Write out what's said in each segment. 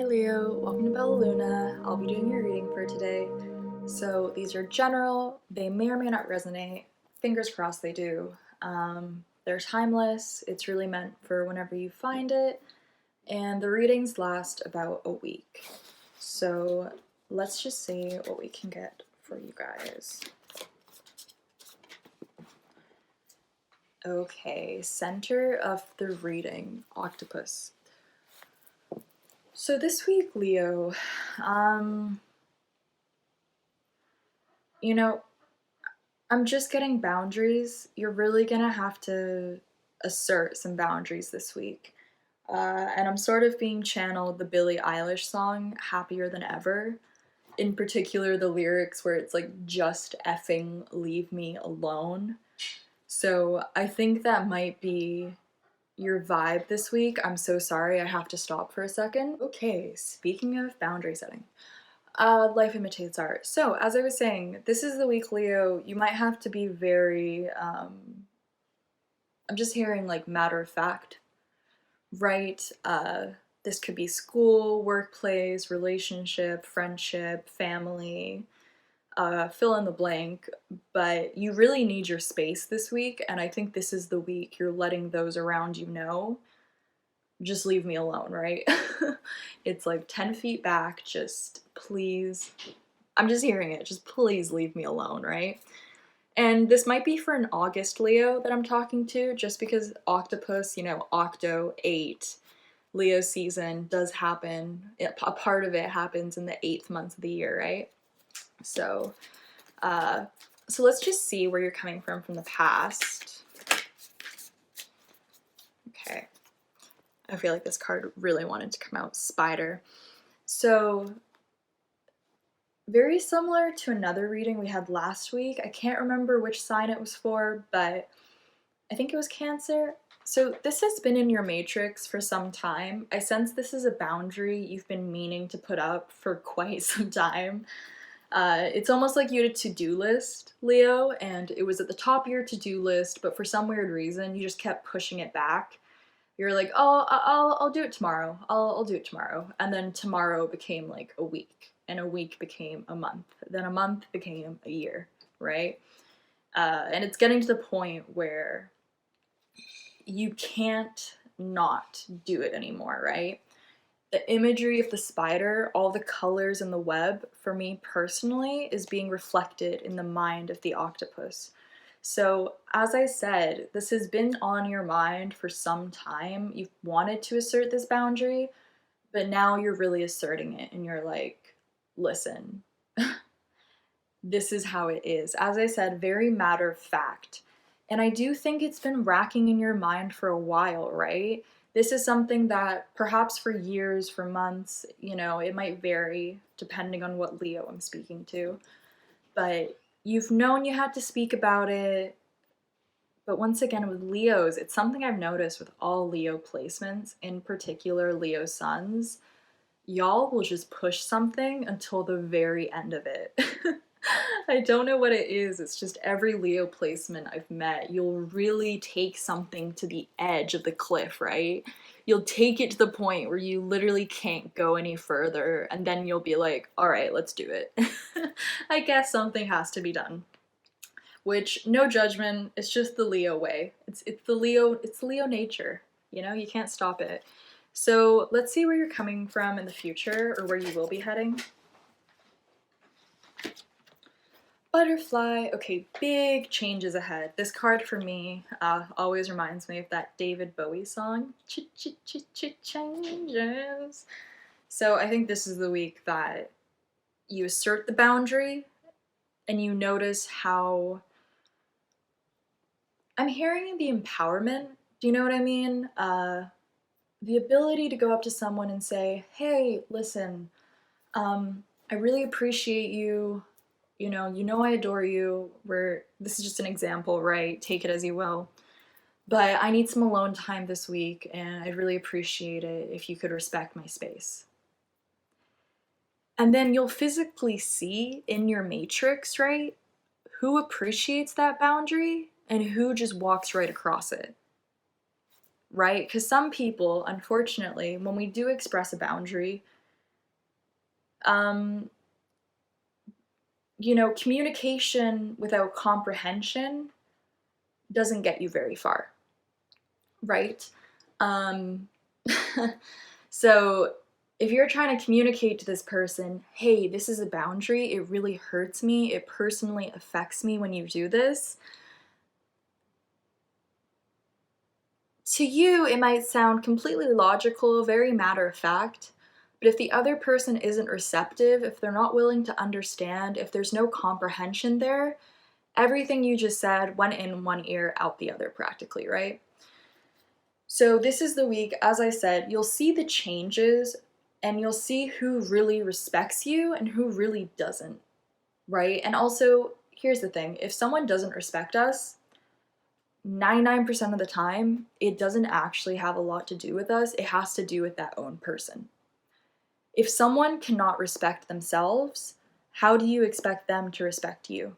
Hi Leo, welcome to Bella Luna. I'll be doing your reading for today. So these are general, they may or may not resonate. Fingers crossed they do. They're timeless, it's really meant for whenever you find it, and the readings last about a week. So let's just see what we can get for you guys. Okay, center of the reading, octopus. So this week, Leo, you know, I'm just getting boundaries. You're really gonna have to assert some boundaries this week. And I'm sort of being channeled the Billie Eilish song, Happier Than Ever. In particular, the lyrics where it's like, just effing leave me alone. So I think that might be your vibe this week. I'm so sorry, I have to stop for a second. Okay, speaking of boundary setting. Life imitates art. So, as I was saying, this is the week, Leo. You might have to be very, I'm just hearing like matter of fact, right? This could be school, workplace, relationship, friendship, family, fill in the blank. But you really need your space this week, and I think this is the week you're letting those around you know, just leave me alone, right? It's like 10 feet back, just please. I'm just hearing it, just please leave me alone, right? And this might be for an August Leo that I'm talking to, just because octopus, octo, 8, Leo season does happen. A part of it happens in the 8th month of the year, right? So, uh, so let's just see where you're coming from the past. Okay. I feel like this card really wanted to come out, Spider. So, very similar to another reading we had last week. I can't remember which sign it was for, but I think it was Cancer. So this has been in your matrix for some time. I sense this is a boundary you've been meaning to put up for quite some time. It's almost like you had a to-do list, Leo, and it was at the top of your to-do list, but for some weird reason, you just kept pushing it back. You're like, oh, I'll do it tomorrow. I'll do it tomorrow. And then tomorrow became like a week, and a week became a month. Then a month became a year, right? And it's getting to the point where you can't not do it anymore, right? The imagery of the spider, all the colors in the web, for me personally, is being reflected in the mind of the octopus. So, as I said, this has been on your mind for some time. You've wanted to assert this boundary, but now you're really asserting it and you're like, listen, this is how it is. As I said, very matter of fact. And I do think it's been racking in your mind for a while, right? This is something that perhaps for years, for months, it might vary depending on what Leo I'm speaking to. But you've known you had to speak about it. But once again, with Leos, it's something I've noticed with all Leo placements, in particular Leo suns. Y'all will just push something until the very end of it. I don't know what it is. It's just every Leo placement I've met, you'll really take something to the edge of the cliff, right? You'll take it to the point where you literally can't go any further, and then you'll be like, all right, let's do it. I guess something has to be done. Which, no judgment, it's just the Leo way. It's Leo nature. You can't stop it. So let's see where you're coming from in the future, or where you will be heading. Butterfly. Okay, big changes ahead. This card for me always reminds me of that David Bowie song, Changes. So I think this is the week that you assert the boundary and you notice how I'm hearing the empowerment. Do you know what I mean? The ability to go up to someone and say, hey, listen, I really appreciate you. I adore you. This is just an example, right? Take it as you will. But I need some alone time this week, and I'd really appreciate it if you could respect my space. And then you'll physically see in your matrix, right, who appreciates that boundary and who just walks right across it. Right? Because some people, unfortunately, when we do express a boundary, You know, communication without comprehension doesn't get you very far, right? Um, so if you're trying to communicate to this person, hey, this is a boundary, it really hurts me, it personally affects me when you do this, to you, it might sound completely logical, very matter of fact, but if the other person isn't receptive, if they're not willing to understand, if there's no comprehension there, everything you just said went in one ear, out the other, practically, right? So, this is the week, as I said, you'll see the changes and you'll see who really respects you and who really doesn't, right? And also, here's the thing, if someone doesn't respect us, 99% of the time, it doesn't actually have a lot to do with us. It has to do with that own person. If someone cannot respect themselves, how do you expect them to respect you?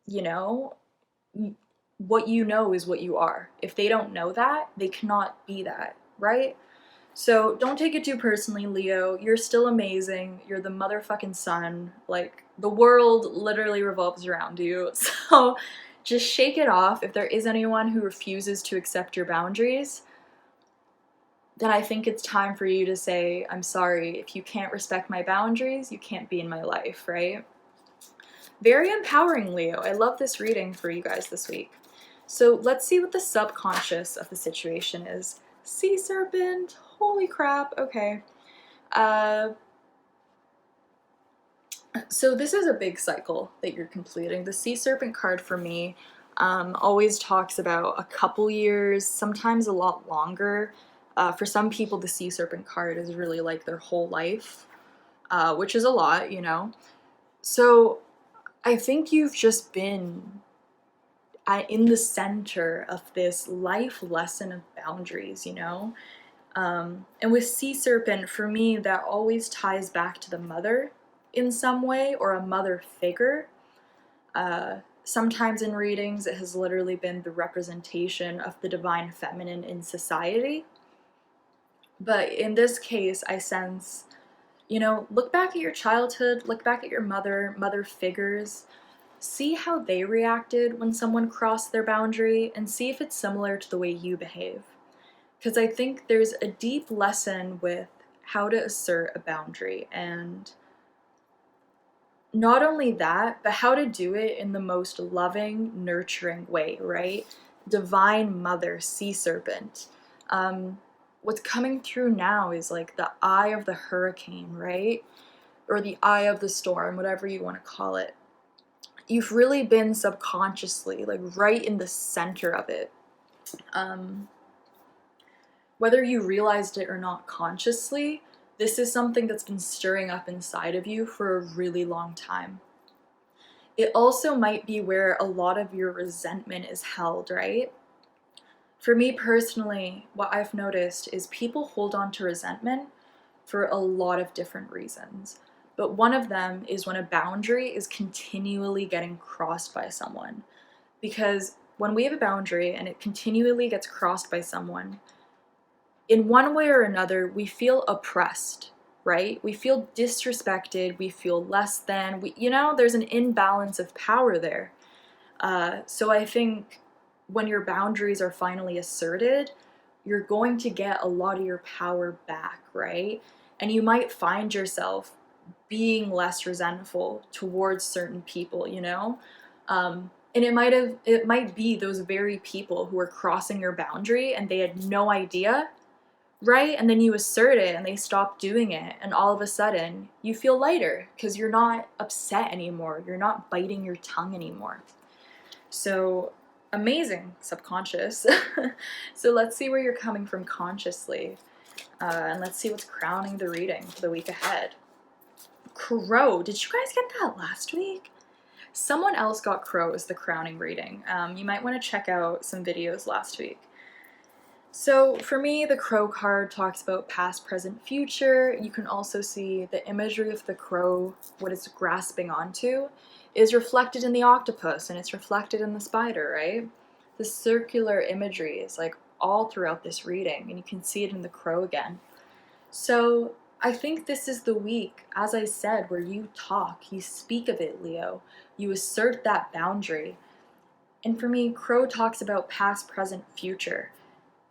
You know, what you know is what you are. If they don't know that, they cannot be that, right? So don't take it too personally, Leo. You're still amazing. You're the motherfucking sun. Like, the world literally revolves around you. So just shake it off. If there is anyone who refuses to accept your boundaries, then I think it's time for you to say, I'm sorry. If you can't respect my boundaries, you can't be in my life, right? Very empowering, Leo. I love this reading for you guys this week. So let's see what the subconscious of the situation is. Sea serpent, holy crap, okay. So this is a big cycle that you're completing. The sea serpent card for me always talks about a couple years, sometimes a lot longer. For some people, the sea serpent card is really like their whole life, which is a lot, you know. So I think you've just been in the center of this life lesson of boundaries, you know? And with sea serpent, for me, that always ties back to the mother in some way, or a mother figure. Sometimes in readings, it has literally been the representation of the divine feminine in society. But in this case, I sense, you know, look back at your childhood, look back at your mother figures, see how they reacted when someone crossed their boundary, and see if it's similar to the way you behave. Because I think there's a deep lesson with how to assert a boundary, and not only that, but how to do it in the most loving, nurturing way, right? Divine Mother, Sea Serpent. What's coming through now is like the eye of the hurricane, right? Or the eye of the storm, whatever you want to call it. You've really been subconsciously, like right in the center of it. Whether you realized it or not consciously, this is something that's been stirring up inside of you for a really long time. It also might be where a lot of your resentment is held, right? For me personally, what I've noticed is people hold on to resentment for a lot of different reasons. But one of them is when a boundary is continually getting crossed by someone. Because when we have a boundary and it continually gets crossed by someone, in one way or another, we feel oppressed, right? We feel disrespected, we feel less than, there's an imbalance of power there. So I think when your boundaries are finally asserted, you're going to get a lot of your power back, right? And you might find yourself being less resentful towards certain people, you know? And it might be those very people who are crossing your boundary and they had no idea, right? And then you assert it and they stop doing it, and all of a sudden you feel lighter because you're not upset anymore. You're not biting your tongue anymore. So amazing, subconscious. So let's see where you're coming from consciously. And let's see what's crowning the reading for the week ahead. Crow. Did you guys get that last week? Someone else got Crow as the crowning reading. You might want to check out some videos last week. So for me, the Crow card talks about past, present, future. You can also see the imagery of the crow, what it's grasping onto, is reflected in the octopus, and it's reflected in the spider, right? The circular imagery is like all throughout this reading, and you can see it in the crow again. So I think this is the week, as I said, where you talk, you speak of it, Leo. You assert that boundary. And for me, Crow talks about past, present, future.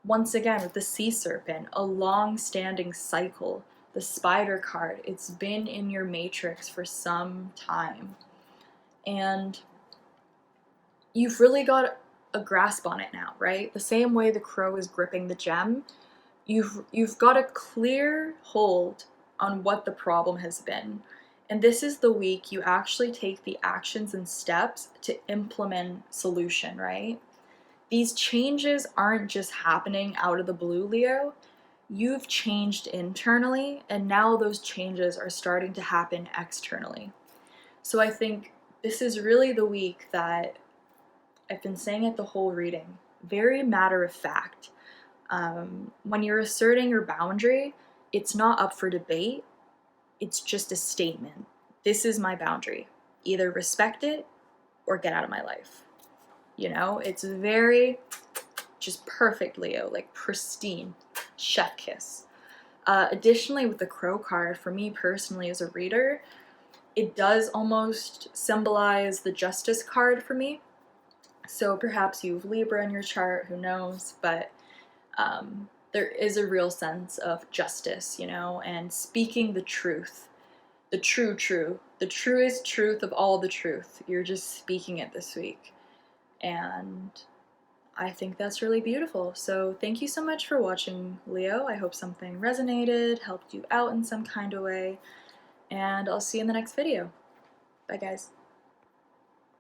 Once again, with the Sea Serpent, a long-standing cycle. The Spider card, it's been in your matrix for some time. And you've really got a grasp on it now, right? The same way the Crow is gripping the gem, you've got a clear hold on what the problem has been. And this is the week you actually take the actions and steps to implement solution, right? These changes aren't just happening out of the blue, Leo. You've changed internally, and now those changes are starting to happen externally. So I think this is really the week that I've been saying it the whole reading. Very matter of fact. When you're asserting your boundary, it's not up for debate, it's just a statement. This is my boundary. Either respect it or get out of my life. You know, it's very just perfect, Leo, like pristine, chef kiss. Additionally, with the Crow card, for me personally as a reader, it does almost symbolize the Justice card for me. So perhaps you have Libra in your chart, who knows, but there is a real sense of justice, you know, and speaking the truth, the the truest truth of all the truth. You're just speaking it this week. And I think that's really beautiful. So thank you so much for watching, Leo. I hope something resonated, helped you out in some kind of way, and I'll see you in the next video. Bye, guys.